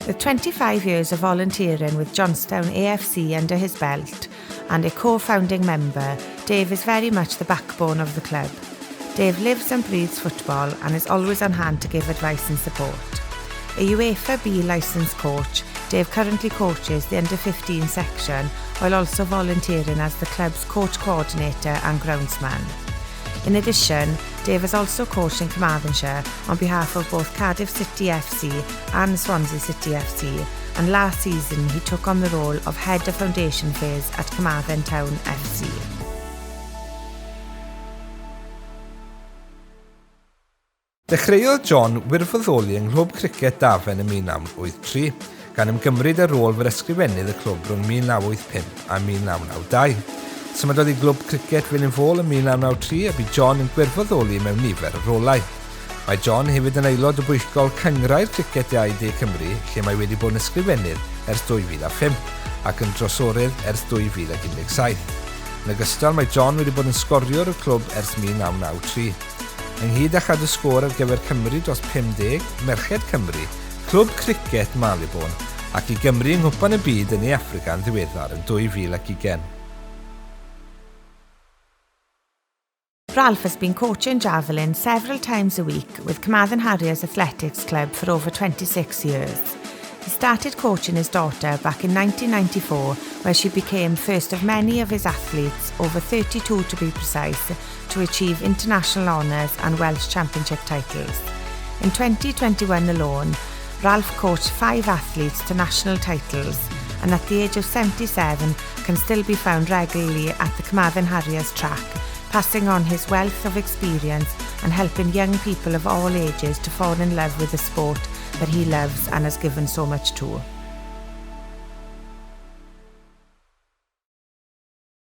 With 25 years of volunteering with Johnstown AFC under his belt and a co-founding member, Dave is very much the backbone of the club. Dave lives and breathes football and is always on hand to give advice and support. A UEFA B licensed coach, Dave currently coaches the under-15 section while also volunteering as the club's coach coordinator and groundsman. In addition, Dave is also coaching Carmarthenshire on behalf of both Cardiff City FC and Swansea City FC, and last season he took on the role of head of foundation phase at Carmarthen Town FC. Dechreuodd John wirfoddoli yng Nghlwb Cricet Dafen yn 1983, gan ymgymryd y rôl fel ysgrifennydd y clwb rhwng 1985 a 1992. Symudodd i glwb cricet Fynifol yn 1993 a bu John yn gwirfoddoli mewn nifer o rolau. Mae John hefyd yn aelod o bwyllgol Cyngrau'r Cricet Iau De Cymru, lle mae wedi bod yn ysgrifennydd ers 2005 ac yn drosorydd ers 2017. Yn ogystal, mae John wedi bod yn sgoriwr y clwb ers 1993. Ynghyd â chadw sgôr ar gyfer Cymru dros 50, Merched Cymru, Clwb Cricet Marylebone ac i Gymru yng nghwpan y byd yn ei Affrica yn ddiweddar yn 2020. Ralph has been coaching javelin several times a week with Carmarthenshire Athletics Club for over 26 years. He started coaching his daughter back in 1994, where she became first of many of his athletes, over 32 to be precise, to achieve international honours and Welsh Championship titles. In 2021 alone, Ralph coached 5 athletes to national titles, and at the age of 77 can still be found regularly at the Carmarthenshire track, passing on his wealth of experience and helping young people of all ages to fall in love with the sport that he loves and has given so much to.